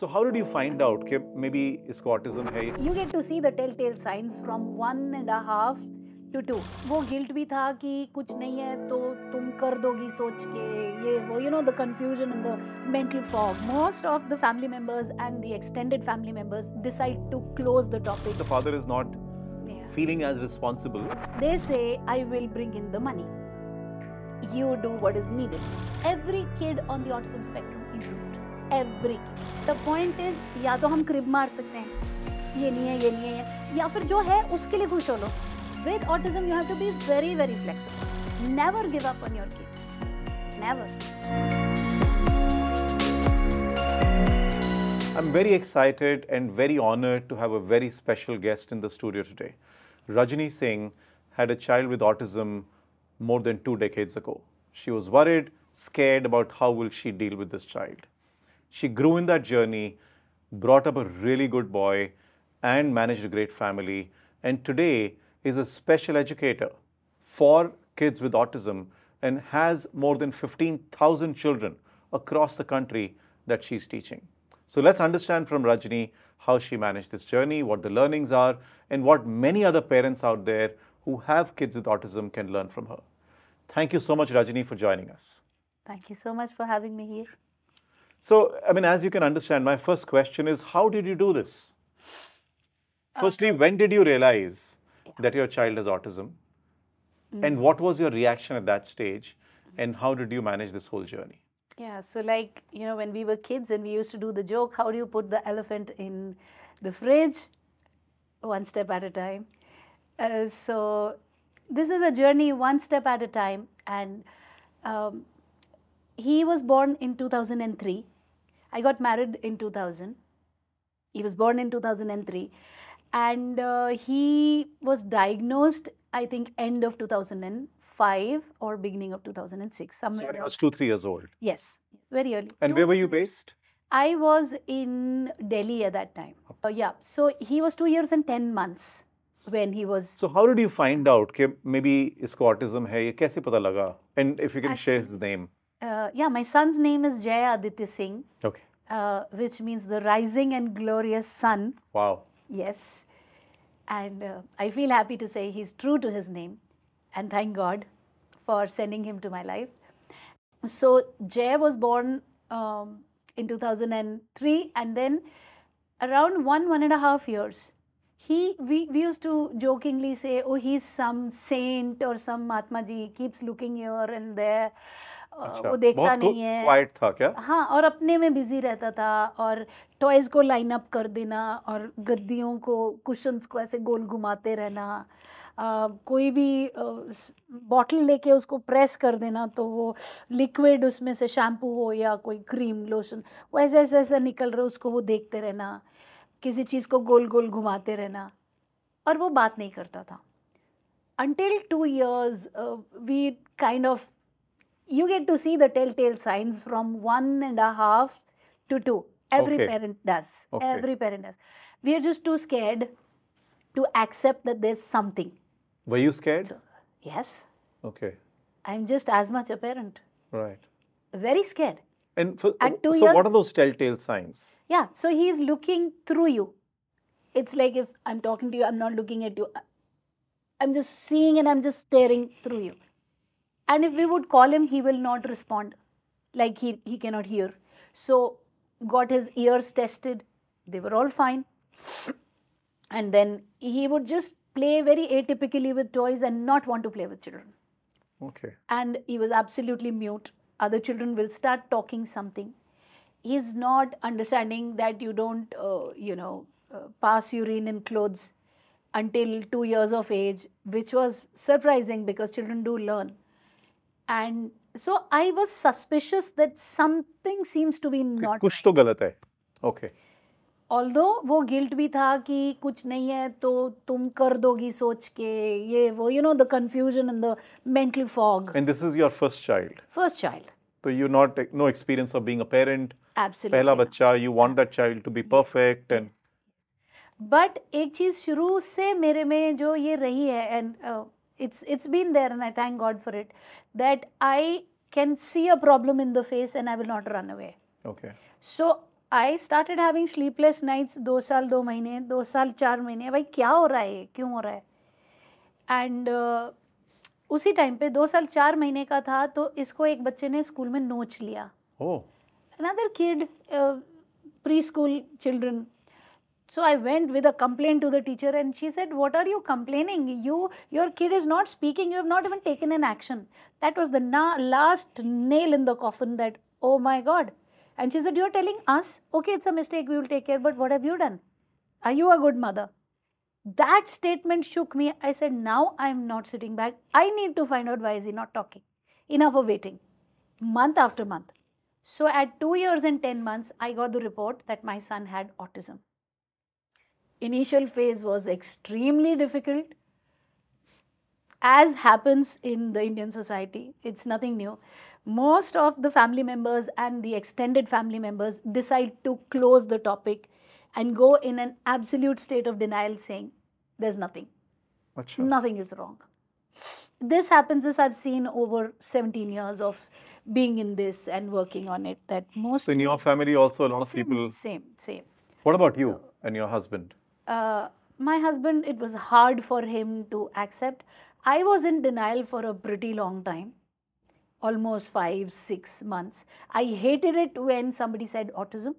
So how did you find out कि maybe इसको autism है? You get to see the telltale signs from 1.5 to 2. वो guilt भी था कि कुछ नहीं है तो तुम कर दोगी सोच के ये वो, you know, the confusion and the mental fog. Most of the family members and the extended family members decide to close the topic. The father is not feeling as responsible. They say, I will bring in the money. You do what is needed. Every kid on the autism spectrum improved. Every kid. The point is, या तो हम crib मार सकते हैं, ये नहीं है, या फिर जो है उसके लिए खुश हो लो. With autism, you have to be very, very flexible. Never give up on your kid. Never. I'm very excited and very honored to have a very special guest in the studio today. Rajni Singh had a child with autism more than 2 decades ago. She was worried, scared about how will she deal with this child. She grew in that journey, brought up a really good boy, and managed a great family, and today is a special educator for kids with autism and has more than 15,000 children across the country that she's teaching. So let's understand from Rajni how she managed this journey, what the learnings are, and what many other parents out there who have kids with autism can learn from her. Thank you so much, Rajni, for joining us. Thank you so much for having me here. So, I mean, as you can understand, my first question is, how did you do this? Firstly, when did you realize that your child has autism? And what was your reaction at that stage? And how did you manage this whole journey? Yeah, so like, you know, when we were kids and we used to do the joke, how do you put the elephant in the fridge? One step at a time. So this is a journey one step at a time. And he was born in 2003. I got married in 2000. He was born in 2003. And he was diagnosed, I think, end of 2005 or beginning of 2006. Somewhere. So he was 2-3 years old? Yes, very early. And where were you based? I was in Delhi at that time. Yeah, so he was 2 years and 10 months when he was... So how did you find out कि maybe इसको autism है? ये कैसे पता लगा? And if you can share his name. Yeah, my son's name is Jaya Aditya Singh. Okay. Which means the rising and glorious sun. Wow. Yes. And I feel happy to say he's true to his name. And thank God for sending him to my life. So Jay was born in 2003, and then around 1.5 years, we used to jokingly say, oh, he's some saint or some Mahatma Ji, keeps looking here and there. वो देखता नहीं है, quite था क्या? हाँ, और अपने में बिजी रहता था और टॉयज को लाइन अप कर देना और गद्दियों को, कुशन्स को ऐसे गोल घुमाते रहना, कोई भी बॉटल लेके उसको प्रेस कर देना तो वो लिक्विड उसमें से शैम्पू हो या कोई क्रीम लोशन वो ऐसे ऐसे ऐसे निकल रहा, उसको वो देखते रहना, किसी चीज़ को गोल गोल घुमाते रहना, और वो बात नहीं करता था. Until 2 years, we kind of, you get to see the telltale signs from 1.5 to 2. Every parent does. Okay. Every parent does. We are just too scared to accept that there's something. Were you scared? So, yes. Okay. I'm just as much a parent. Right. Very scared. And so years, what are those telltale signs? Yeah. So he's looking through you. It's like if I'm talking to you, I'm not looking at you. I'm just seeing and I'm just staring through you. And if we would call him, he will not respond. Like he cannot hear. So got his ears tested. They were all fine. And then he would just play very atypically with toys and not want to play with children. Okay. And he was absolutely mute. Other children will start talking something. He's not understanding that you don't, pass urine in clothes until 2 years of age, which was surprising because children do learn. And so I was suspicious that something seems to be not. कुछ तो गलत है. Okay. Although वो guilt भी था कि कुछ नहीं है तो तुम कर दोगी सोच के ये वो, the confusion and the mental fog. And this is your first child. First child. So you no experience of being a parent. Absolutely. पहला बच्चा, you want that child to be perfect and. But एक चीज़ शुरू से मेरे में जो ये रही है, and it's been there and I thank God for it, that I can see a problem in the face and I will not run away. Okay. So I started having sleepless nights 2 साल 2 महीने 2 साल 4 महीने भाई क्या हो रहा है क्यों हो रहा है एंड उसी टाइम पे 2 साल 4 महीने का था तो इसको एक बच्चे ने स्कूल में नोच लिया another kid preschool children so I went with a complaint to the teacher and she said what are you complaining your kid is not speaking you have not even taken an action that was the last nail in the coffin that oh my god. And she said, you're telling us, okay, it's a mistake, we will take care, but what have you done? Are you a good mother? That statement shook me. I said, now I'm not sitting back. I need to find out why is he not talking. Enough of waiting. Month after month. So at 2 years and 10 months, I got the report that my son had autism. Initial phase was extremely difficult. As happens in the Indian society, it's nothing new. Most of the family members and the extended family members decide to close the topic and go in an absolute state of denial saying, there's nothing. Achha. Nothing is wrong. This happens, this I've seen over 17 years of being in this and working on it. That most so in your family also a lot of people... Same. What about you and your husband? My husband, it was hard for him to accept. I was in denial for a pretty long time. Almost 5-6 months. I hated it when somebody said autism.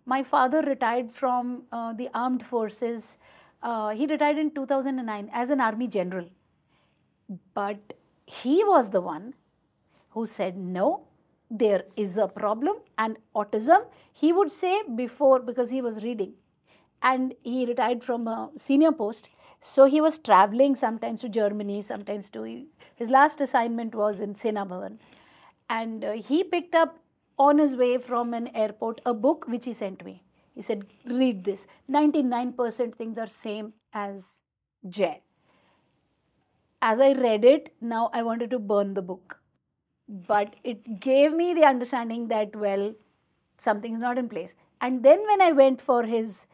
My father retired from the armed forces. He retired in 2009 as an army general. But he was the one who said, no, there is a problem and autism. He would say before, because he was reading and he retired from a senior post. So he was traveling sometimes to Germany, sometimes to... His last assignment was in Sena Bhavan. And he picked up on his way from an airport a book which he sent me. He said, read this. 99% things are same as Jay. As I read it, now I wanted to burn the book. But it gave me the understanding that, well, something is not in place. And then when I went for his...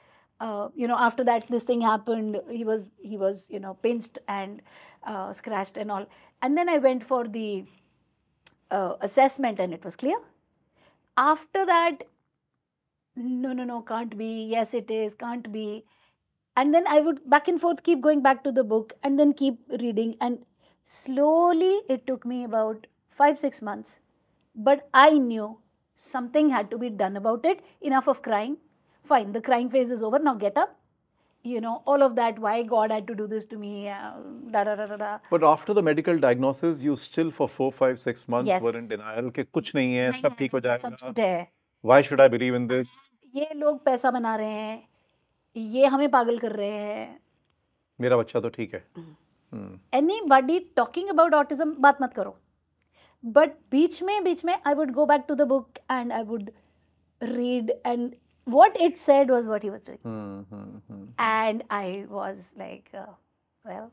after that, this thing happened. He was, pinched and scratched and all. And then I went for the assessment and it was clear. After that, no, can't be. Yes, it is, can't be. And then I would back and forth keep going back to the book and then keep reading. And slowly, it took me about 5-6 months. But I knew something had to be done about it. Enough of crying. Fine, the crying phase is over, now get up. All of that, why God had to do this to me, But after the medical diagnosis, you still for 4, 5, 6 months Yes. were in denial कि कुछ नहीं है, सब ठीक हो सब जाएगा. छूट है. Why should I believe in this? ये लोग पैसा बना रहे हैं, ये हमें पागल कर रहे हैं. मेरा बच्चा तो ठीक है. Anybody talking about autism, बात मत करो. But बीच में I would go back to the book and I would read and what it said was what he was doing. And I was like, well,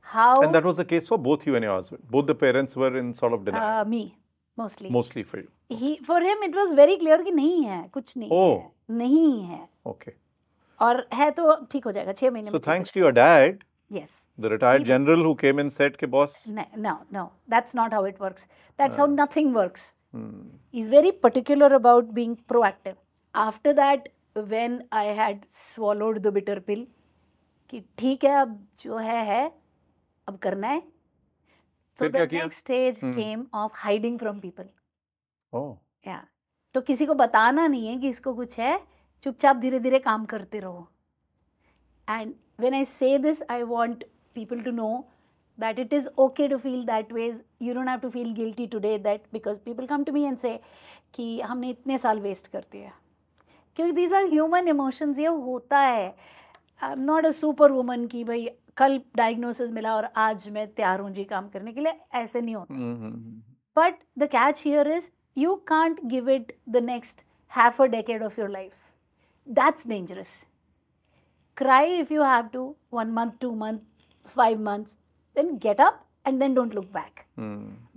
how... And that was the case for both you and your husband. Both the parents were in sort of denial. Me, mostly. Mostly for you. For him, it was very clear कि नहीं है, कुछ नहीं है. नहीं है. Okay. और है तो ठीक हो जाएगा 6 महीने में. So thanks to your dad, yes, the retired general who came and said कि boss. No, that's not how it works. That's how nothing works. He's very particular about being proactive. After that, when I had swallowed the bitter pill, कि ठीक है अब जो है अब करना है. So the next stage came of hiding from people. Oh. Yeah. तो किसी को बताना नहीं है कि इसको कुछ है, चुपचाप धीरे धीरे काम करते रहो. And when I say this, I want people to know that it is okay to feel that ways. You don't have to feel guilty today that because people come to me and say कि हमने इतने साल waste कर दिया. क्योंकि these are human emotions, ये होता है. I'm not a superwoman कि भाई कल diagnosis मिला और आज मैं तैयार हूँ जी काम करने के लिए, ऐसे नहीं होता. But the catch here is you can't give it the next half a decade of your life. That's dangerous. Cry if you have to, 1 month, 2 months, 5 months, then get up and then don't look back.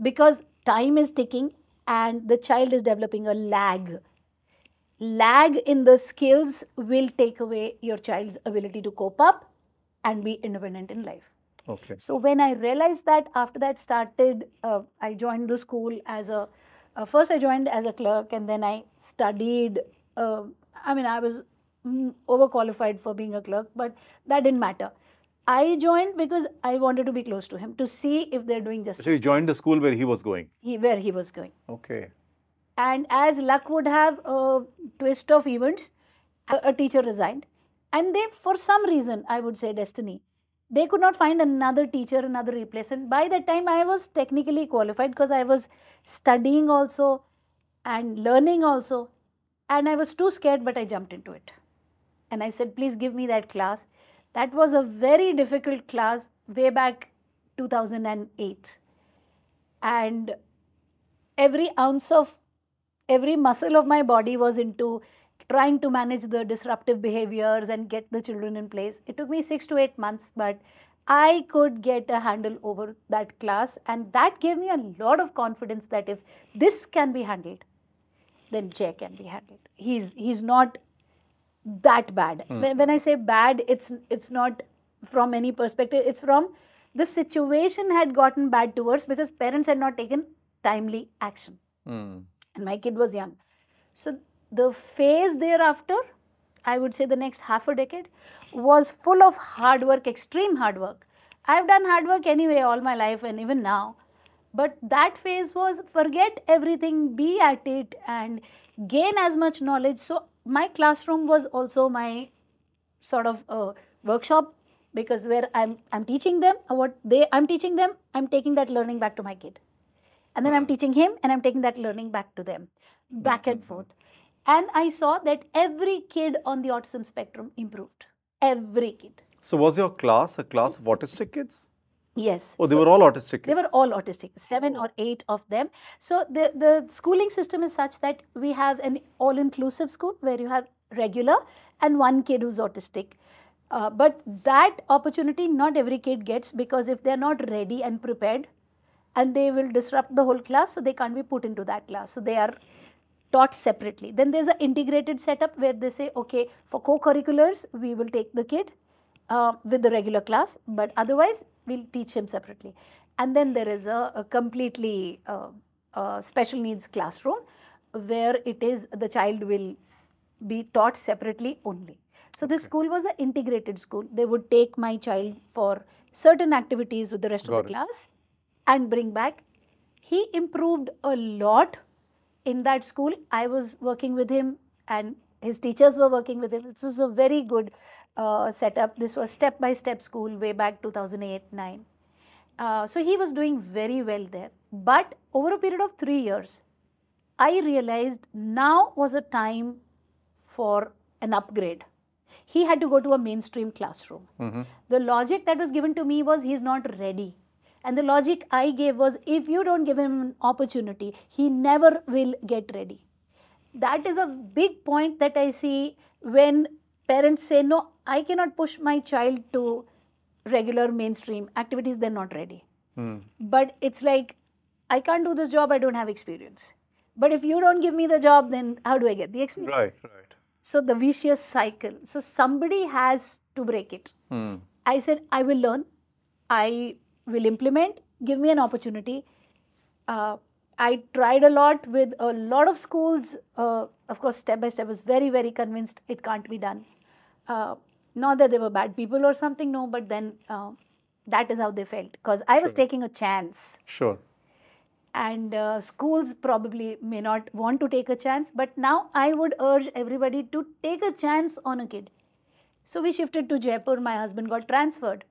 Because time is ticking and the child is developing a lag. Lag in the skills will take away your child's ability to cope up and be independent in life. Okay. So when I realized that, after that started, I joined the school as first I joined as a clerk and then I studied I mean, I was overqualified for being a clerk, but that didn't matter. I joined because I wanted to be close to him to see if they're doing justice. So you joined the school where he was going? Where he was going. Okay. And as luck would have, a twist of events, a teacher resigned. And they, for some reason, I would say destiny, they could not find another teacher, another replacement. By that time, I was technically qualified because I was studying also and learning also. And I was too scared, but I jumped into it. And I said, please give me that class. That was a very difficult class way back 2008. And every ounce of, every muscle of my body was into trying to manage the disruptive behaviors and get the children in place. It took me 6 to 8 months, but I could get a handle over that class. And that gave me a lot of confidence that if this can be handled, then Jay can be handled. He's not that bad. When I say bad, it's not from any perspective. It's from the situation had gotten bad to worse because parents had not taken timely action. And my kid was young. So the phase thereafter, I would say the next half a decade, was full of hard work, extreme hard work. I've done hard work anyway all my life and even now. But that phase was forget everything, be at it and gain as much knowledge. So my classroom was also my sort of workshop because where I'm teaching them I'm teaching them, I'm taking that learning back to my kid. And then I'm teaching him and I'm taking that learning back to them, back and forth. And I saw that every kid on the autism spectrum improved. Every kid. So was your class a class of autistic kids? Yes. Oh, they were all autistic kids? They were all autistic, 7 or 8 of them. So the schooling system is such that we have an all-inclusive school where you have regular and one kid who's autistic. But that opportunity not every kid gets because if they're not ready and prepared, and they will disrupt the whole class, so they can't be put into that class. So they are taught separately. Then there's an integrated setup where they say, okay, for co-curriculars, we will take the kid with the regular class, but otherwise, we'll teach him separately. And then there is a completely special needs classroom where it is the child will be taught separately only. So this school was an integrated school. They would take my child for certain activities with the rest of the class and bring back. He improved a lot in that school. I was working with him and his teachers were working with him. It was a very good setup. This was step-by-step school way back 2008-9. So he was doing very well there. But over a period of 3 years, I realized now was a time for an upgrade. He had to go to a mainstream classroom. The logic that was given to me was he's not ready. And the logic I gave was, if you don't give him an opportunity, he never will get ready. That is a big point that I see when parents say, no, I cannot push my child to regular mainstream activities, they're not ready. But it's like, I can't do this job, I don't have experience. But if you don't give me the job, then how do I get the experience? Right. So the vicious cycle. So somebody has to break it. I said, I will learn. I will implement, give me an opportunity. I tried a lot with a lot of schools. Of course, step by step, I was very, very convinced it can't be done. Not that they were bad people or something, no, but then that is how they felt. Because I was taking a chance. Sure. And schools probably may not want to take a chance, but now I would urge everybody to take a chance on a kid. So we shifted to Jaipur, my husband got transferred.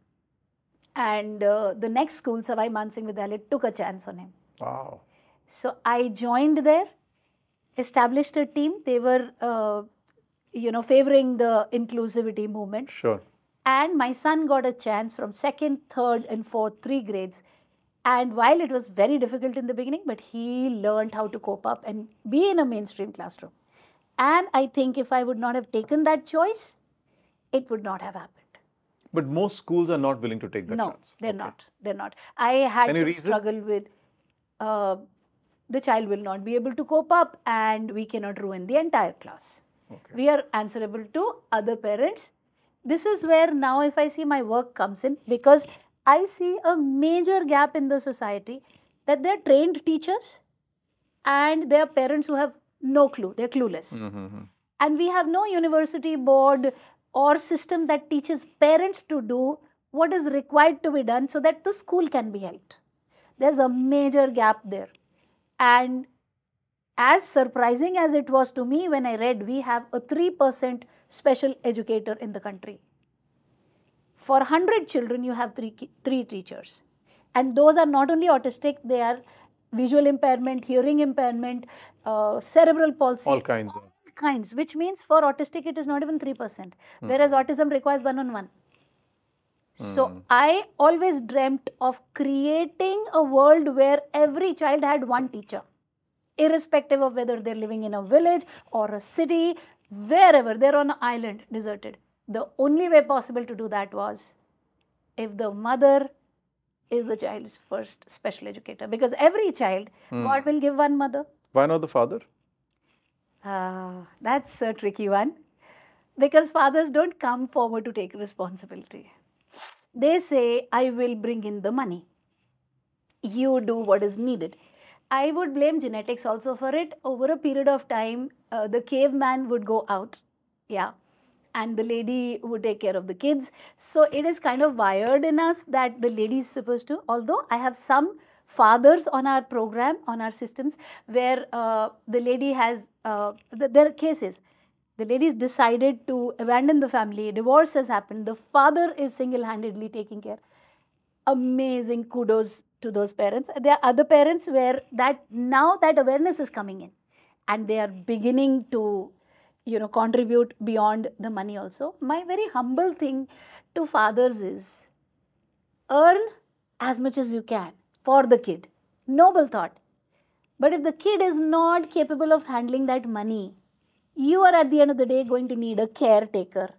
And the next school, Savai Mansingh Vidyalaya, took a chance on him. Wow. So I joined there, established a team. They were, favoring the inclusivity movement. Sure. And my son got a chance from 2nd, 3rd and 4th, 3 grades. And while it was very difficult in the beginning, but he learned how to cope up and be in a mainstream classroom. And I think if I would not have taken that choice, it would not have happened. But most schools are not willing to take that chance. No, they're not. They're not. I had to struggle with the child will not be able to cope up and we cannot ruin the entire class. We are answerable to other parents. This is where now if I see my work comes in, because I see a major gap in the society that they're trained teachers and they're parents who have no clue. They're clueless. And we have no university board or system that teaches parents to do what is required to be done so that the school can be helped. There's a major gap there. And as surprising as it was to me when I read, we have a 3% special educator in the country. For 100 children, you have three teachers. And those are not only autistic, they are visual impairment, hearing impairment, cerebral palsy. All kinds. All kinds, which means for autistic, it is not even 3%, whereas autism requires one-on-one. So I always dreamt of creating a world where every child had one teacher, irrespective of whether they're living in a village or a city, wherever, they're on an island, deserted. The only way possible to do that was if the mother is the child's first special educator. Because every child, God will give one mother. Why not the father? That's a tricky one. Because fathers don't come forward to take responsibility. They say, I will bring in the money. You do what is needed. I would blame genetics also for it. Over a period of time, the caveman would go out. Yeah. And the lady would take care of the kids. So it is kind of wired in us that the lady is supposed to, although I have some fathers on our program, on our systems, where the lady has, there are cases. The lady's decided to abandon the family, divorce has happened, the father is single-handedly taking care. Amazing, kudos to those parents. There are other parents where now that awareness is coming in and they are beginning to contribute beyond the money also. My very humble thing to fathers is earn as much as you can for the kid. Noble thought. But if the kid is not capable of handling that money, you are at the end of the day going to need a caretaker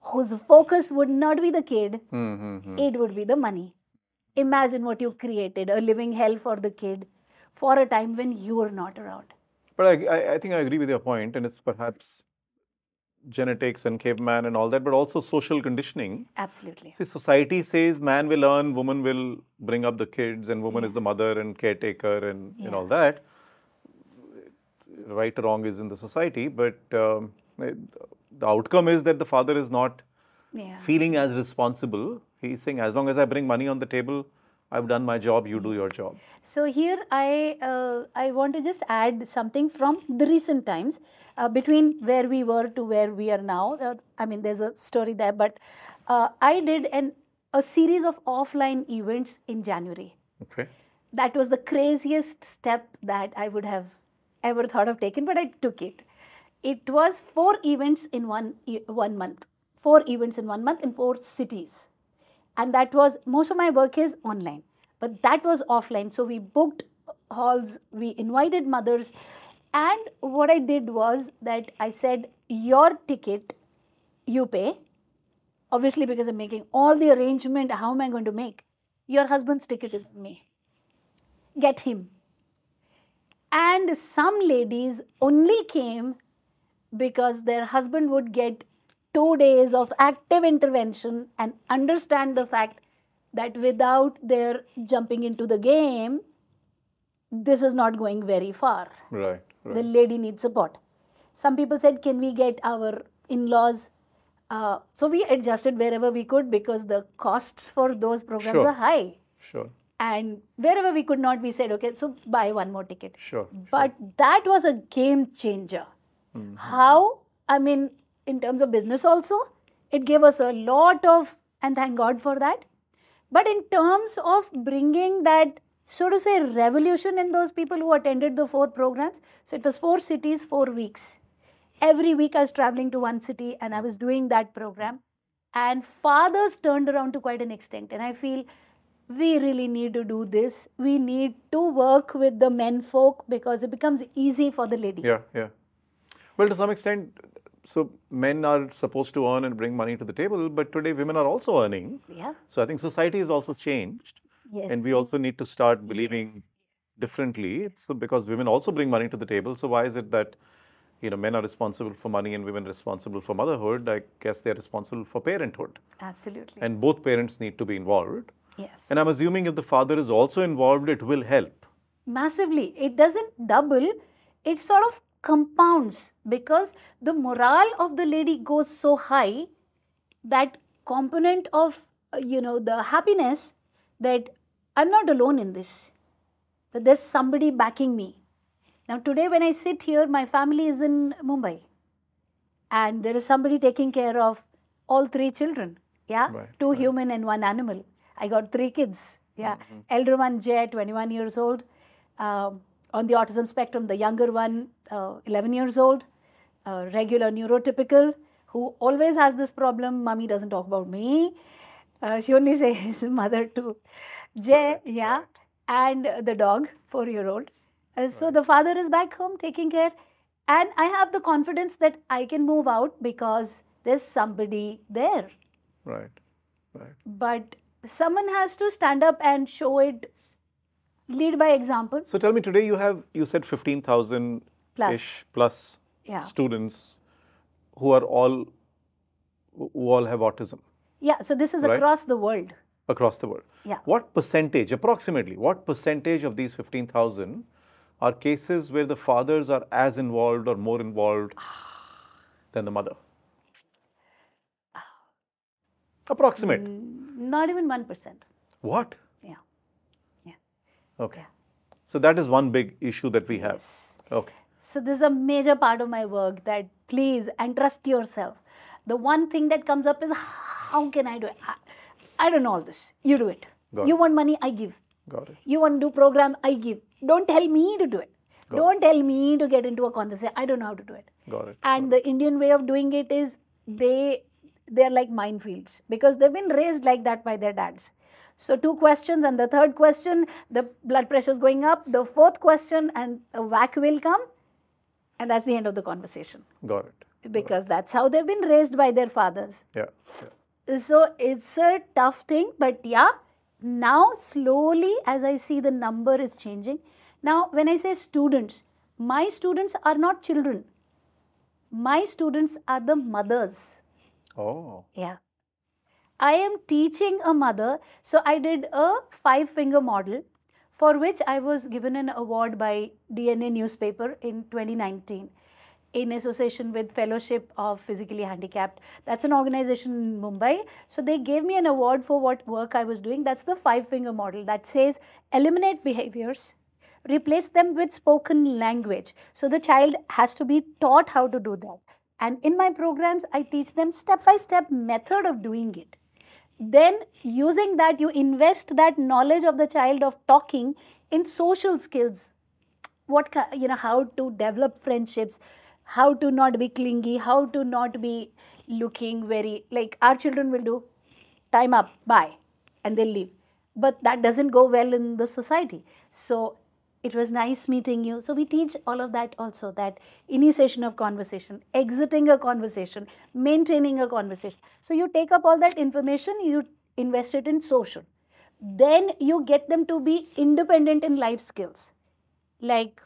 whose focus would not be the kid, it would be the money. Imagine what you created, a living hell for the kid for a time when you are not around. But I think I agree with your point, and it's perhaps genetics and caveman and all that, but also social conditioning. Absolutely. See, society says man will earn, woman will bring up the kids, and woman is the mother and caretaker and all that. Right or wrong is in the society, but the outcome is that the father is not feeling as responsible. He's saying, as long as I bring money on the table, I've done my job, you do your job. So here I want to just add something from the recent times between where we were to where we are now. I mean, there's a story there, but I did a series of offline events in January. Okay. That was the craziest step that I would have ever thought of taking, but I took it. It was 4 events in one month. 4 events in 1 month in 4 cities. And that was, most of my work is online, but that was offline. So we booked halls, we invited mothers. And what I did was that I said, your ticket, you pay. Obviously, because I'm making all the arrangement, how am I going to make? Your husband's ticket is me. Get him. And some ladies only came because their husband would get 2 days of active intervention and understand the fact that without their jumping into the game, this is not going very far. Right. The lady needs support. Some people said, can we get our in-laws? So we adjusted wherever we could because the costs for those programs are high. Sure. And wherever we could not, we said, okay, so buy 1 more ticket. Sure. But that was a game changer. How? I mean, in terms of business also, it gave us a lot of, and thank God for that. But in terms of bringing that, so to say, revolution in those people who attended the 4 programs, so it was 4 cities, 4 weeks. Every week I was traveling to one city and I was doing that program. And fathers turned around to quite an extent. And I feel we really need to do this. We need to work with the men folk because it becomes easy for the lady. Yeah. Well, to some extent, so men are supposed to earn and bring money to the table, but today women are also earning. Yeah. So I think society has also changed. Yes. And we also need to start believing differently. So because women also bring money to the table, so why is it that men are responsible for money and women responsible for motherhood? I guess they're responsible for parenthood. Absolutely. And both parents need to be involved. Yes. And I'm assuming if the father is also involved, it will help. Massively. It doesn't double. It sort of compounds because the morale of the lady goes so high, that component of, the happiness, that I'm not alone in this, that there's somebody backing me. Now today when I sit here, my family is in Mumbai and there is somebody taking care of all 3 children. Yeah, Right, 2 human and 1 animal. I got 3 kids. Yeah, elder one Jay, 21 years old, on the autism spectrum. The younger one, 11 years old, regular neurotypical, who always has this problem. Mommy doesn't talk about me. She only says mother to Jay. Yeah, and the dog, 4-year-old. So the father is back home taking care, and I have the confidence that I can move out because there's somebody there. Right. Right. But someone has to stand up and show it, lead by example. So tell me, today you said 15,000-ish plus Yeah. students who all have autism Yeah, so this is Right. across the world. across the world. Yeah. What percentage, approximately, what percentage of these 15,000 are cases where the fathers are as involved or more involved than the mother? Approximate. Not even 1%. What? Yeah. Yeah. Okay. So that is one big issue that we have. Yes. Okay. So this is a major part of my work, that please, and trust yourself. The one thing that comes up is, how can I do it? I don't know all this. You do it. Got You it. want money? I give. Got it. You want to do program? I give. Don't tell me to do it. Got Don't tell me to get into a conversation. I don't know how to do it. Got it. And the Indian way of doing it is they're like minefields because they've been raised like that by their dads. So 2 questions, and the 3rd question, the blood pressure is going up. The 4th question, and a whack will come, and that's the end of the conversation. Got it. Because that's how they've been raised by their fathers. Yeah. Yeah. So it's a tough thing, but yeah, now slowly as I see the number is changing. Now when I say students, my students are not children. My students are the mothers. Oh. Yeah. I am teaching a mother. So I did a 5-finger model for which I was given an award by DNA newspaper in 2019 in association with Fellowship of Physically Handicapped. That's an organization in Mumbai. So they gave me an award for what work I was doing. That's the 5-finger model that says eliminate behaviors, replace them with spoken language. So the child has to be taught how to do that. And in my programs, I teach them step-by-step method of doing it. Then using that, you invest that knowledge of the child of talking in social skills. How to develop friendships, how to not be clingy, how to not be looking very, like our children will do, time up, bye, and they'll leave. But that doesn't go well in the society. So it was nice meeting you. So we teach all of that also, that initiation of conversation, exiting a conversation, maintaining a conversation. So you take up all that information, you invest it in social. Then you get them to be independent in life skills. Like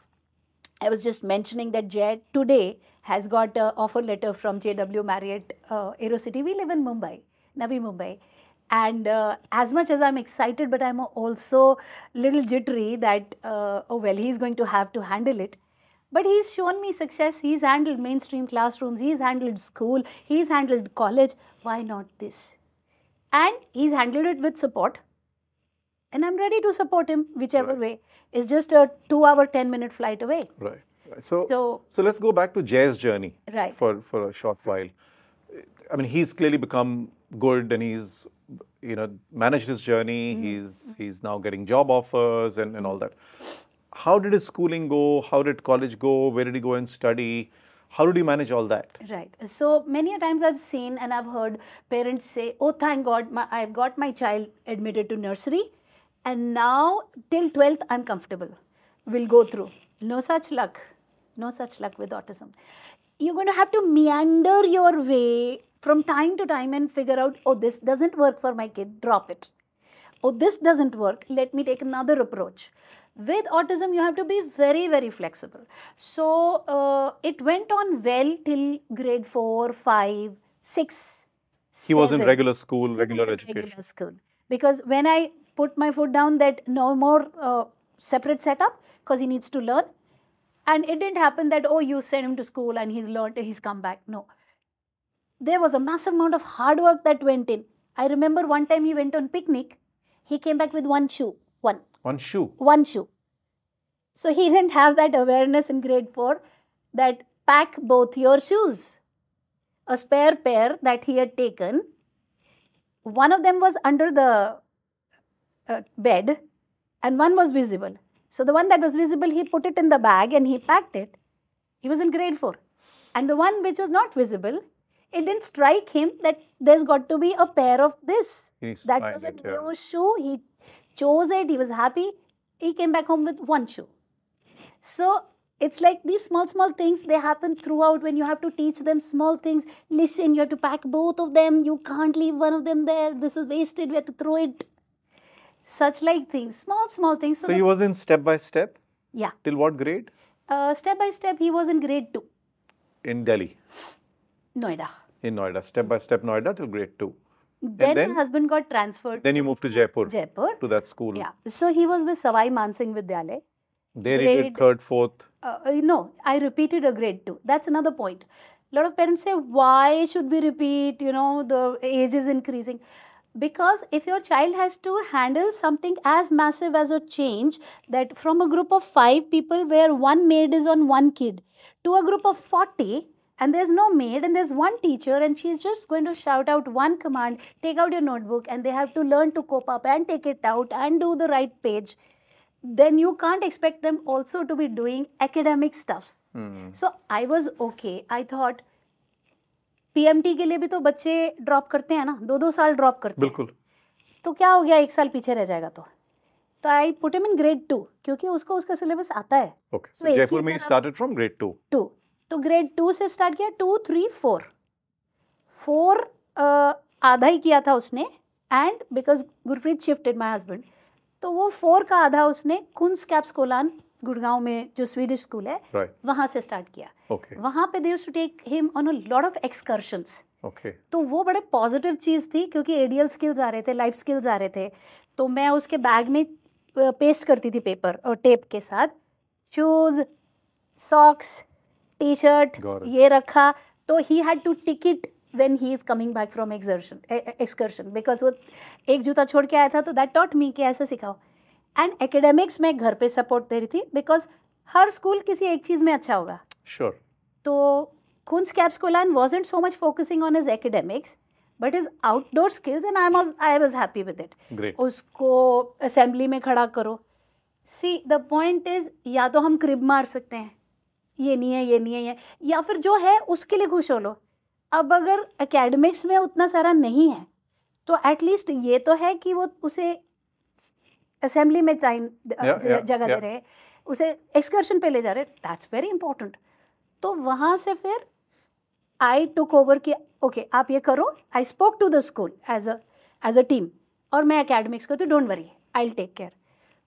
I was just mentioning that Jay today has got an offer letter from JW Marriott AeroCity. We live in Mumbai, Navi Mumbai. And as much as I'm excited, but I'm also a little jittery that, he's going to have to handle it. But he's shown me success. He's handled mainstream classrooms. He's handled school. He's handled college. Why not this? And he's handled it with support. And I'm ready to support him whichever way. It's just a 2-hour, 10-minute flight away. Right. So let's go back to Jay's journey for a short while. I mean, he's clearly become good, and he's managed his journey. He's now getting job offers and all that. How did his schooling go? How did college go? Where did he go and study? How did you manage all that? Right. So many a times I've seen and I've heard parents say, oh, thank God, I've got my child admitted to nursery, and now till 12th I'm comfortable. We'll go through. No such luck. No such luck with autism. You're going to have to meander your way from time to time and figure out, oh, this doesn't work for my kid, drop it. Oh, this doesn't work, let me take another approach. With autism, you have to be very, very flexible. So it went on well till grade 4, 5, 6, He was in 7. regular school, regular education. Regular school. Because when I put my foot down that no more separate setup, because he needs to learn, And it didn't happen that, oh, you sent him to school and he's learned, he's come back. No. There was a massive amount of hard work that went in. I remember one time he went on picnic. He came back with one shoe. One shoe? One shoe. So he didn't have that awareness in grade 4 that pack both your shoes. A spare pair that he had taken, one of them was under the bed and one was visible. So the one that was visible, he put it in the bag and he packed it. He was in grade 4. And the one which was not visible, it didn't strike him that there's got to be a pair of this. That was a new shoe. He chose it. He was happy. He came back home with one shoe. So it's like these small things, they happen throughout when you have to teach them small things. Listen, you have to pack both of them. You can't leave one of them there. This is wasted. We have to throw it. Such like things, small things. So he was in step by step? Yeah. Till what grade? Step by step, he was in grade 2. In Delhi? Noida. In Noida. Step by step Noida till grade 2. Then my husband got transferred. Then you moved to Jaipur. To that school. Yeah. So he was with Savai Mansingh Vidyalaya. There he did 3rd, 4th? No, I repeated a grade 2. That's another point. A lot of parents say, why should we repeat? You know, the age is increasing. Because if your child has to handle something as massive as a change, that from a group of 5 people where one maid is on one kid to a group of 40 and there's no maid and there's one teacher and she's just going to shout out one command, take out your notebook, and they have to learn to cope up and take it out and do the right page, then you can't expect them also to be doing academic stuff. So I was okay. I thought, PMT के लिए भी तो बच्चे drop करते हैं ना, 2-2 साल drop करते हैं. बिल्कुल. तो क्या हो गया, 1 साल पीछे रह जाएगा. तो I put him in grade 2 क्योंकि उसको उसका सिलेबस आता है. ओके, सो जयपुर में स्टार्टेड फ्रॉम ग्रेड 2. तो ग्रेड 2 से स्टार्ट किया. 2, 3, 4 आधा ही किया था उसने. And because Gurpreet shifted my husband, तो वो 4 का आधा उसने कुंस कैप्सकोलान गुड़गांव में जो स्वीडिश स्कूल है, वहां से स्टार्ट किया. वहां पे they used to take him on a lot of excursions. तो वो बड़े पॉजिटिव चीज़ थी क्योंकि एडियल स्किल्स आ रहे थे, लाइफ स्किल्स आ रहे थे. तो मैं उसके बैग में पेस्ट करती थी पेपर और टेप के साथ. शूज, सॉक्स, टी शर्ट ये रखा. तो he had to tick it when he is coming back from excursion because वो एक जूता छोड़ के आया था. तो that taught me कि ऐसे सिखाओ. एंड एकेडमिक्स में घर पे सपोर्ट दे रही थी बिकॉज हर स्कूल किसी एक चीज़ में अच्छा होगा. श्योर. तो कुंस कैप्सकोलान wasn't so much focusing on his academics but his outdoor skills and I was happy with it. Great. उसको असेंबली में खड़ा करो. See the point is, या तो हम क्रिब मार सकते हैं, ये नहीं है, ये नहीं है, या फिर जो है उसके लिए खुश हो लो. अब अगर एकेडमिक्स में उतना सारा नहीं है तो एटलीस्ट ये तो है कि वो उसे असेंबली में टाइम जगह दे रहे, उसे एक्सकर्शन पे ले जा रहे. That's very important. तो वहाँ से फिर आई टुक ओवर कि ओके आप ये करो. I spoke to the school as a team और मैं एकेडमिक्स करती, don't worry, I will take care.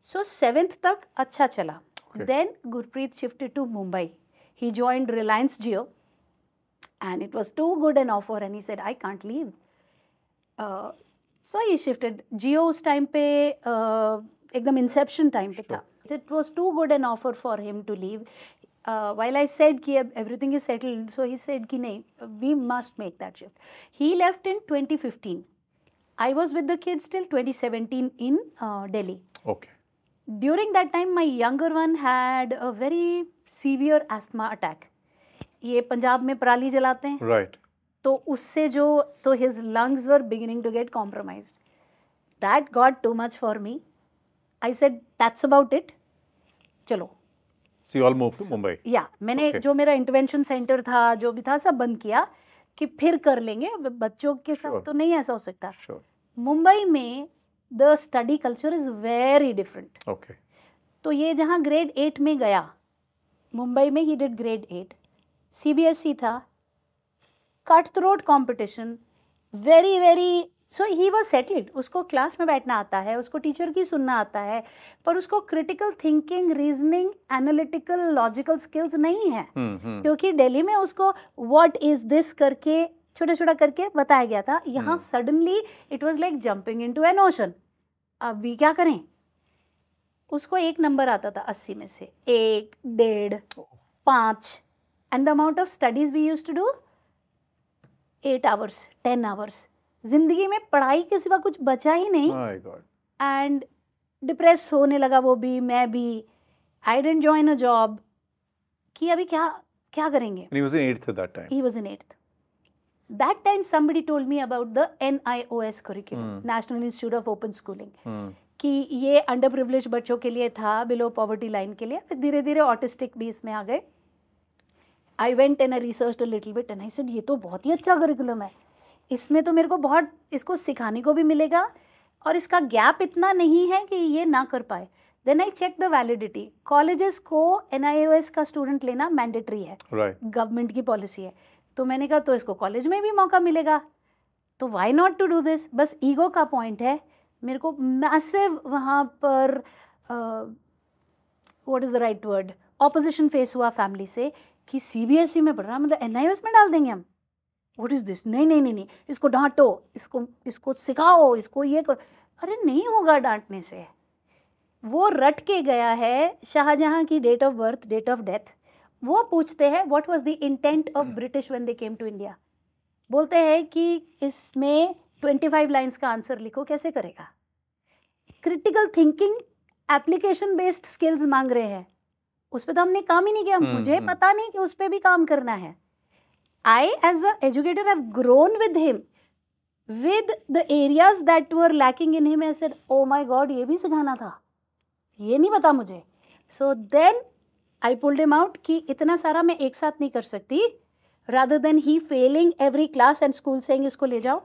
So 7th तक अच्छा चला. Then Gurpreet shifted to Mumbai. He joined Reliance Jio and it was too good an offer and he said I can't leave. So he shifted. Jio उस time पे एकदम inception time पे था. It was too good an offer for him to leave. While I said कि everything is settled, so he said कि नहीं, we must make that shift. He left in 2015. I was with the kids till 2017 in Delhi. Okay. During that time, my younger one had a very severe asthma attack. ये पंजाब में पराली जलाते हैं. Right. तो उससे जो तो his lungs were beginning to get compromised. That got too much for me. I said that's about it. चलो. So you all moved to Mumbai. Yeah, मैंने जो मेरा इंटरवेंशन सेंटर था, जो भी था, सब बंद किया कि फिर कर लेंगे. बच्चों के साथ तो नहीं ऐसा हो सकता. मुंबई में the study culture is very different. Okay. तो ये जहाँ grade 8 में गया, मुंबई में he did grade 8. CBSE था, cut throat competition, very so he was settled. उसको क्लास में बैठना आता है, उसको टीचर की सुनना आता है, पर उसको critical thinking, reasoning, analytical, logical skills नहीं है. क्योंकि दिल्ली में उसको व्हाट इज दिस करके छोटा छोटा करके बताया गया था. यहाँ suddenly it was like jumping into an ocean. अभी क्या करें? उसको 1 नंबर आता था 80 में से, 1, 1.5, 5, and the amount of studies we used to do 8 hours, 10 hours. जिंदगी में पढ़ाई के सिवा कुछ बचा ही नहीं. My God. एंड डिप्रेस होने लगा वो भी, मैं भी. I didn't join a job कि अभी क्या करेंगे. And he was in 8th at that time. He was in 8th. That time somebody told me about the NIOS curriculum, National Institute of Open Schooling. कि ये under privilege बच्चों के लिए था, बिलो पॉवर्टी लाइन के लिए. फिर धीरे धीरे ऑटिस्टिक भी इसमें आ गए. I went and I researched a little bit and I said ये तो बहुत ही अच्छा करिकुलम है, इसमें तो मेरे को बहुत इसको सिखाने को भी मिलेगा और इसका गैप इतना नहीं है कि ये ना कर पाए. Then I check the validity. Colleges को NIOS का स्टूडेंट लेना मैंडेटरी है, गवर्नमेंट की पॉलिसी है. तो मैंने कहा तो इसको कॉलेज में भी मौका मिलेगा, तो why not to do this. बस ईगो का पॉइंट है. मेरे को मैसिव वहाँ पर what is the right word, opposition face हुआ फैमिली से कि CBSE में पढ़ रहा, मतलब NIOS में डाल देंगे हम. What is this. नहीं, इसको डांटो, इसको सिखाओ, इसको ये करो. अरे नहीं होगा डांटने से. वो रट के गया है शाहजहां की date of birth, date of death. वो पूछते हैं what was the intent of British when they came to India. बोलते हैं कि इसमें 25 लाइंस का आंसर लिखो. कैसे करेगा. Critical thinking, application based skills मांग रहे हैं. उस पर तो हमने काम ही नहीं किया. मुझे पता नहीं कि उस पर भी काम करना है. I as a educator have grown with him, with the areas that were lacking in him. I said, oh my God, ये भी सिखाना था, ये नहीं पता मुझे. So then I pulled him out कि इतना सारा मैं एक साथ नहीं कर सकती. Rather than he failing every class and school saying इसको ले जाओ,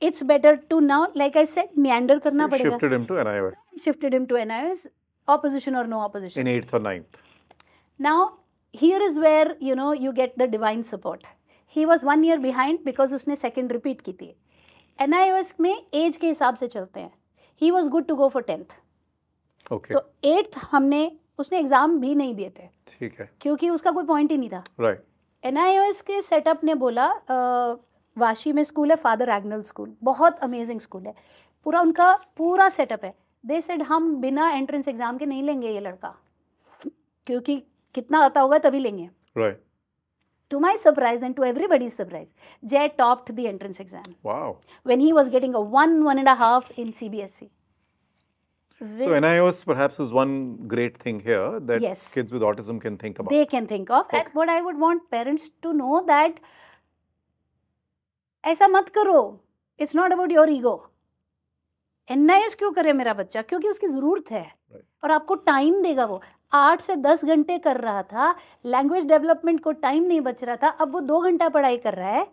it's better to now, like I said, meander करना पड़ेगा. Shifted him to NIOS. Shifted him to NIOS, opposition or no opposition. In 8th or 9th. Now here is where you get the divine support. He was 1 year behind because उसने second repeat की थी. NIOS में age के हिसाब से चलते हैं. He was good to go for 10th. Okay. तो 8th उसने एग्जाम भी नहीं दिए थे. ठीक है. क्योंकि उसका कोई पॉइंट ही नहीं था. Right. NIOS के सेटअप ने बोला, वाशी में स्कूल है, फादर एग्नल स्कूल, बहुत अमेजिंग स्कूल है, पूरा उनका पूरा सेटअप है. दे सेड हम बिना एंट्रेंस एग्जाम के नहीं लेंगे ये लड़का, क्योंकि कितना आता होगा तभी लेंगे. Right. To my surprise and to everybody's surprise, Jay topped the entrance exam. Wow. When he was getting a 1.5 in CBSE. So NIOS perhaps is one great thing here that Yes. kids with autism can think about. They can think of. And what I would want parents to know that ऐसा मत करो. It's not about your ego. NIOS क्यों करे मेरा बच्चा? क्योंकि उसकी ज़रूरत है. Right. और आपको टाइम देगा. वो 8 से 10 घंटे कर रहा था, लैंग्वेज डेवलपमेंट को टाइम नहीं बच रहा था, अब वो 2 घंटा पढ़ाई कर रहा है.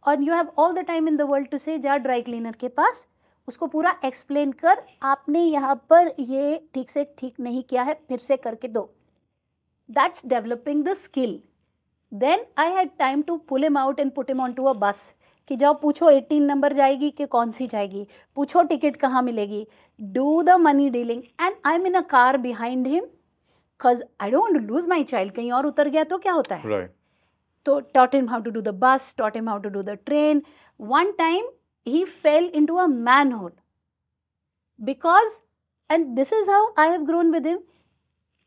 और you have all the time in the world to से जा ड्राई क्लीनर के पास, उसको पूरा एक्सप्लेन कर, आपने यहाँ पर ये ठीक से ठीक नहीं किया है, फिर से करके दो. That's developing the skill. Then I had time to pull him out and put him on to a bus कि जाओ पूछो 18 नंबर जाएगी कि कौन सी जाएगी, पूछो टिकट कहाँ मिलेगी, do the money dealing. And I am in a car behind him because I don't want to lose my child. कहीं और उतर गया तो क्या होता है. Right. तो taught him how to do the bus, taught him how to do the train. One time he fell into a manhole because, and this is how I have grown with him.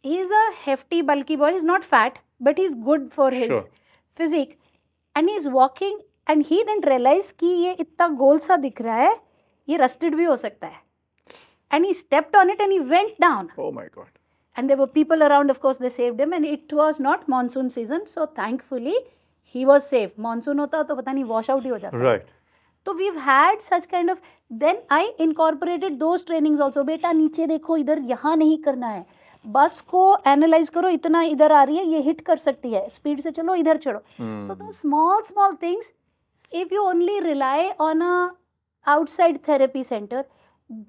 He is a hefty, bulky boy. He's not fat, but he's good for his physique. And he's walking, and he didn't realize कि ये इतना गोल सा दिख रहा है, ये rusted भी हो सकता है. And he stepped on it and he went down. Oh my God. And there were people around, of course, they saved him. And it was not monsoon season, so thankfully he was safe. Monsoon होता तो पता नहीं wash out ही हो जाता. Right. So we've had such kind of. Then I incorporated those trainings also. बेटा नीचे देखो, इधर यहाँ नहीं करना है. बस को एनालाइज करो, इतना इधर आ रही है, ये हिट कर सकती है, स्पीड से चलो, इधर चढ़ो. So the small things, if you only rely on a outside therapy center,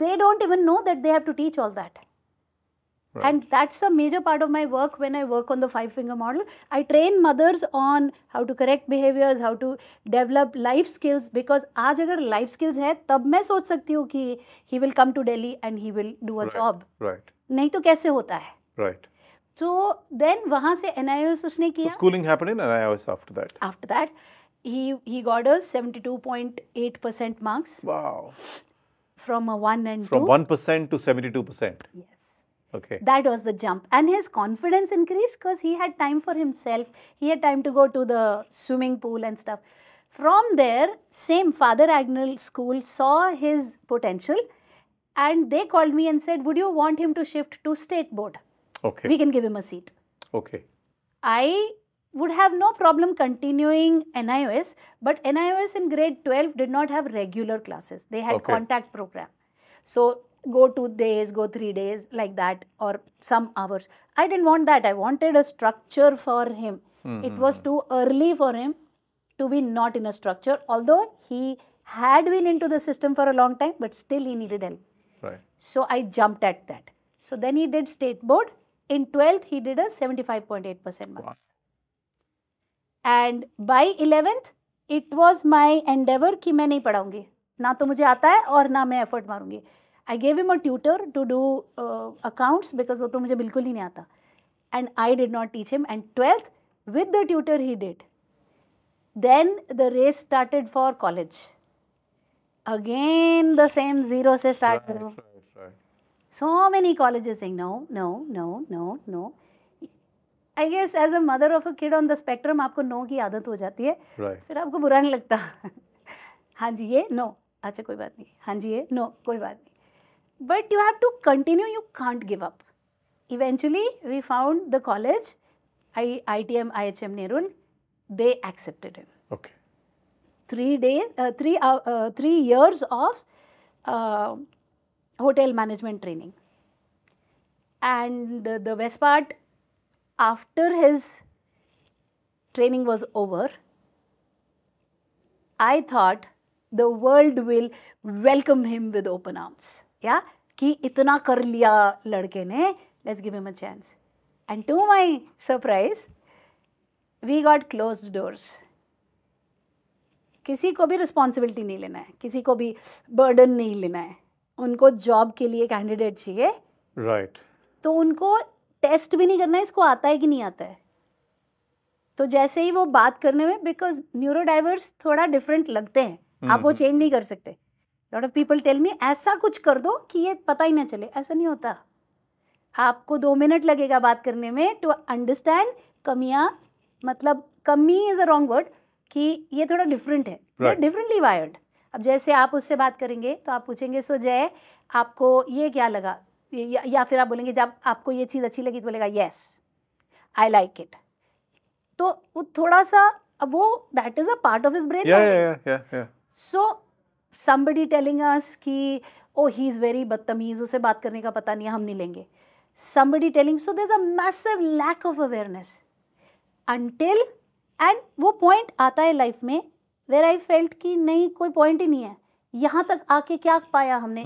they don't even know that they have to teach all that. Right. And that's a major part of my work when I work on the 5-finger model. I train mothers on how to correct behaviors, how to develop life skills, because आज अगर life skills है तब मैं सोच सकती हूँ कि he will come to Delhi and he will do a job. Right. नहीं तो कैसे होता है. Right. So then वहाँ से NIOS उसने किया. So schooling happened in NIOS after that. After that, he got a 72.8% marks. Wow. From a 1 and 2. From 1% to 72%. Yes. Okay. That was the jump. And his confidence increased because he had time for himself. He had time to go to the swimming pool and stuff. From there, same Father Agnell school saw his potential and they called me and said, would you want him to shift to state board? Okay. We can give him a seat. Okay. I would have no problem continuing NIOS, but NIOS in grade 12 did not have regular classes. They had contact program. So go 2 days, go 3 days, like that, or some hours. I didn't want that. I wanted a structure for him. It was too early for him to be not in a structure, although he had been into the system for a long time, but still he needed help. Right. So I jumped at that. So then he did state board. In 12th, he did a 75.8% marks. And by 11th, it was my endeavor कि मैं नहीं पढ़ाऊंगी. ना तो मुझे आता है और ना मैं effort मारूंगी. I gave him a tutor to do accounts because वो तो मुझे बिल्कुल ही नहीं आता. And I did not teach him. And 12th, with the tutor he did. Then the race started for college. Again the same zero से start करो. Right. So many colleges saying no, no, no, no, no. I guess as a mother of a kid on the spectrum, आपको no की आदत हो जाती है. Right. फिर आपको बुरा नहीं लगता. हाँ जी ये no. अच्छा कोई बात नहीं. हाँ जी ये no. कोई बात नहीं. But you have to continue. You can't give up. Eventually, we found the college, ITM, IHM Nerul. They accepted him. Okay. 3 years of hotel management training. And the best part, after his training was over, I thought the world will welcome him with open arms. Yeah? कि इतना कर लिया लड़के ने, let's give him a chance. And to my surprise, we got closed doors. किसी को भी responsibility नहीं लेना है, किसी को भी बर्डन नहीं लेना है. उनको जॉब के लिए कैंडिडेट चाहिए. राइट. तो उनको टेस्ट भी नहीं करना है इसको आता है कि नहीं आता है. तो जैसे ही वो बात करने में, बिकॉज न्यूरो डाइवर्स थोड़ा डिफरेंट लगते हैं, आप वो चेंज नहीं कर सकते. Lot of people tell me ऐसा कुछ कर दो कि ये पता ही ना चले. ऐसा नहीं होता. आपको 2 मिनट लगेगा बात करने में टू अंडरस्टैंड कमियां, मतलब कमी इज अ रॉन्ग वर्ड, कि ये थोड़ा डिफरेंट है. Differently wired. अब जैसे आप उससे बात करेंगे तो आप पूछेंगे सो जय आपको ये क्या लगा, या फिर आप बोलेंगे जब आपको ये चीज़ अच्छी लगी तो बोलेगा येस आई लाइक इट. तो वो थोड़ा सा वो that is a part of his brain. So somebody telling us कि oh he is very बदतमीज, उसे बात करने का पता नहीं है, हम नहीं लेंगे. Somebody telling, so there's a massive lack of awareness until, and वो point आता है लाइफ में where I felt कि नहीं कोई point ही नहीं है. यहाँ तक आके क्या पाया हमने?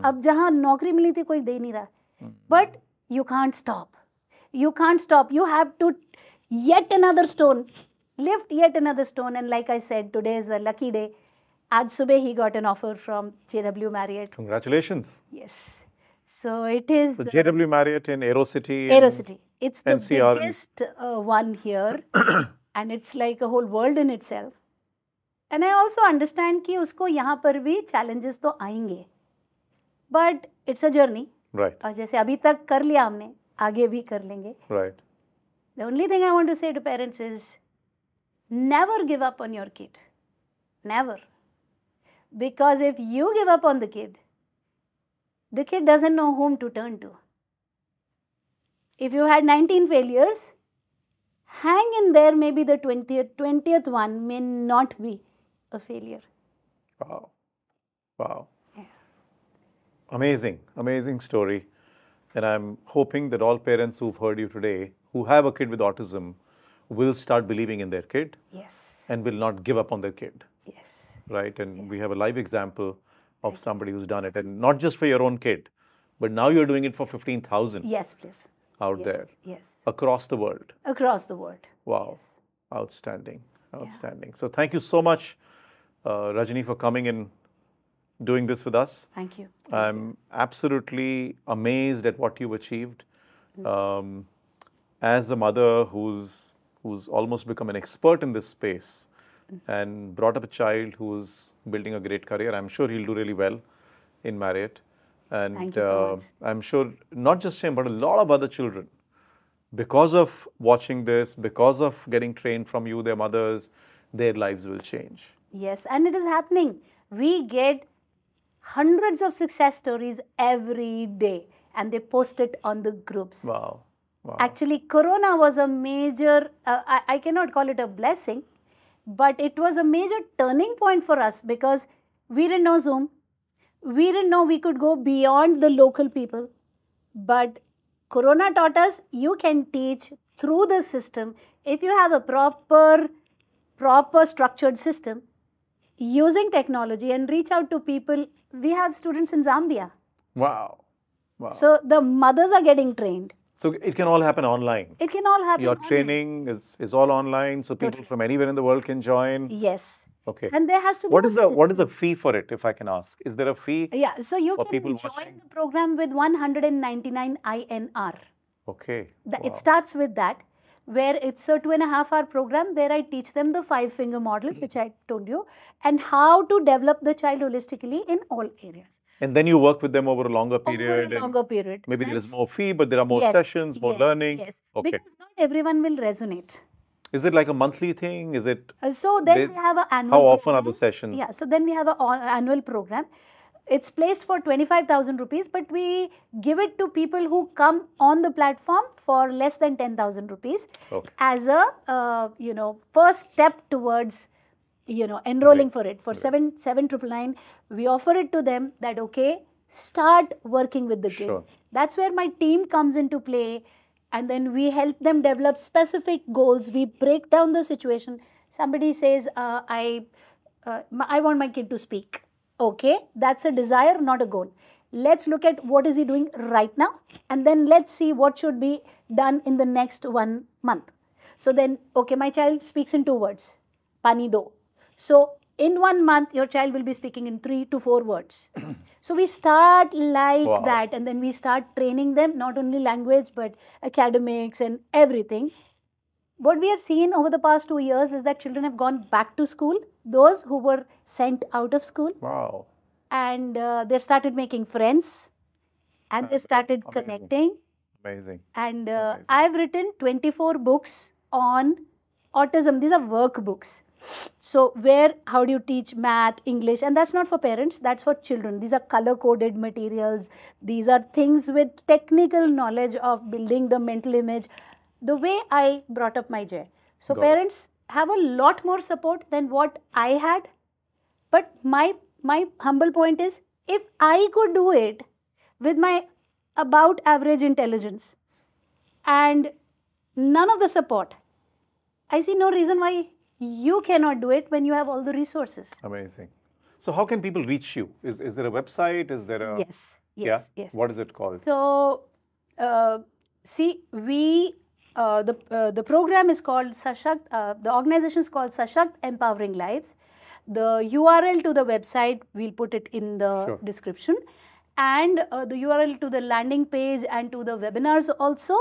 अब जहाँ नौकरी मिली थी कोई दे नहीं रहा. But you can't stop. You can't stop. You have to yet another stone, lift yet another stone. And like I said, today is a lucky day. आज सुबह he got an offer from JW Marriott. Congratulations. Yes. So it is. So JW Marriott in Aerocity. Aerocity. It's the NCR. biggest one here, and it's like a whole world in itself. And I also understand कि उसको यहाँ पर भी challenges तो आएंगे, but it's a journey. Right. और जैसे अभी तक कर लिया हमने, आगे भी कर लेंगे. Right. The only thing I want to say to parents is, never give up on your kid. Never. Because if you give up on the kid doesn't know whom to turn to. If you had 19 failures, hang in there, maybe the 20th one may not be a failure. Wow. Wow. Yeah. Amazing, amazing story. And I'm hoping that all parents who've heard you today, who have a kid with autism, will start believing in their kid. Yes. And will not give up on their kid. Yes. Right? And we have a live example of somebody who's done it. And not just for your own kid, but now you're doing it for 15,000 yes, please. out there. Yes. Across the world. Across the world. Wow. Yes. Outstanding. Outstanding. Yeah. So thank you so much, Rajani, for coming and doing this with us. Thank you. I'm absolutely amazed at what you've achieved. As a mother who's almost become an expert in this space and brought up a child who's building a great career, I'm sure he'll do really well in Marriott. And Thank you so much. I'm sure not just him, but a lot of other children, because of watching this, because of getting trained from you, their mothers, their lives will change. Yes, and it is happening. We get hundreds of success stories every day, and they post it on the groups. Wow. Wow. Actually, Corona was a major, I cannot call it a blessing, but it was a major turning point for us because we didn't know Zoom. We didn't know we could go beyond the local people. But Corona taught us you can teach through the system if you have a proper structured system using technology and reach out to people. We have students in Zambia. Wow. Wow. So the mothers are getting trained. So it can all happen online. It can all happen. Your online. training is all online, so people from anywhere in the world can join. Yes. Okay. And there has to be what is the fee for it, if I can ask? Is there a fee? Yeah, so you for can people join watching? the program with 199 INR. Okay. It starts with that, where it's a 2.5-hour program where I teach them the 5-finger model, which I told you, and how to develop the child holistically in all areas. And then you work with them over a longer period. Over a longer period. Maybe there is more fee, but there are more Yes, sessions, more yes, learning. Yes. Okay. Because not everyone will resonate. Is it like a monthly thing? Is it? So then we have an annual How program. often are the sessions? Yeah, so then we have an annual program. It's placed for 25,000 rupees, but we give it to people who come on the platform for less than 10,000 rupees as a first step towards enrolling for it. For 7,999, we offer it to them that start working with the kid. Sure. That's where my team comes into play, and then we help them develop specific goals. We break down the situation. Somebody says, I want my kid to speak. Okay, that's a desire, not a goal. Let's look at what is he doing right now, and then let's see what should be done in the next 1 month. So then, my child speaks in 2 words, pani do. So in 1 month, your child will be speaking in 3 to 4 words. So we start like that, and then we start training them, not only language, but academics and everything. What we have seen over the past 2 years is that children have gone back to school, those who were sent out of school. Wow. And they've started making friends, and they've started connecting. Amazing. And I've written 24 books on autism. These are workbooks. So how do you teach math, English? And that's not for parents, that's for children. These are color-coded materials. These are things with technical knowledge of building the mental image, the way I brought up my Jay. So parents have a lot more support than what I had. But my humble point is, if I could do it with my about average intelligence and none of the support, I see no reason why you cannot do it when you have all the resources. Amazing. So how can people reach you? Is there a website? Is there a... Yes. Yes. What is it called? So, see, the program is called Sashakt, the organization is called Sashakt Empowering Lives. The URL to the website, we'll put it in the description. And the URL to the landing page and to the webinars also,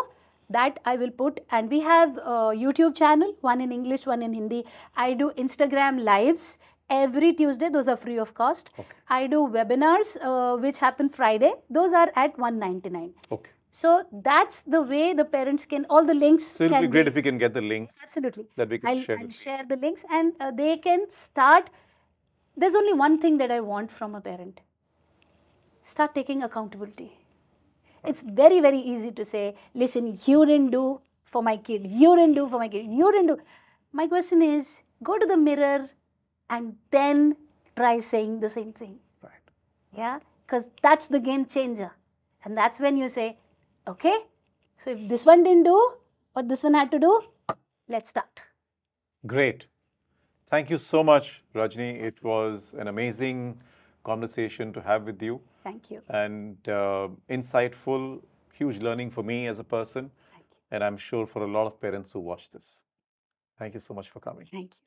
that I will put. And we have a YouTube channel, one in English, one in Hindi. I do Instagram lives every Tuesday. Those are free of cost. I do webinars which happen Friday. Those are at 199. Okay. So that's the way the parents can, all the links. So it'll be great if we can get the links. Absolutely. That we can share. I'll share the links, and they can start. There's only one thing that I want from a parent. Start taking accountability. It's very, very easy to say, listen, you didn't do for my kid, you didn't do for my kid, you didn't do. My question is, go to the mirror and then try saying the same thing. Right. Yeah, because that's the game changer. And that's when you say, okay, so if this one didn't do what this one had to do, let's start. Great. Thank you so much, Rajni. It was an amazing conversation to have with you. Thank you. And insightful, huge learning for me as a person. Thank you. And I'm sure for a lot of parents who watch this. Thank you so much for coming. Thank you.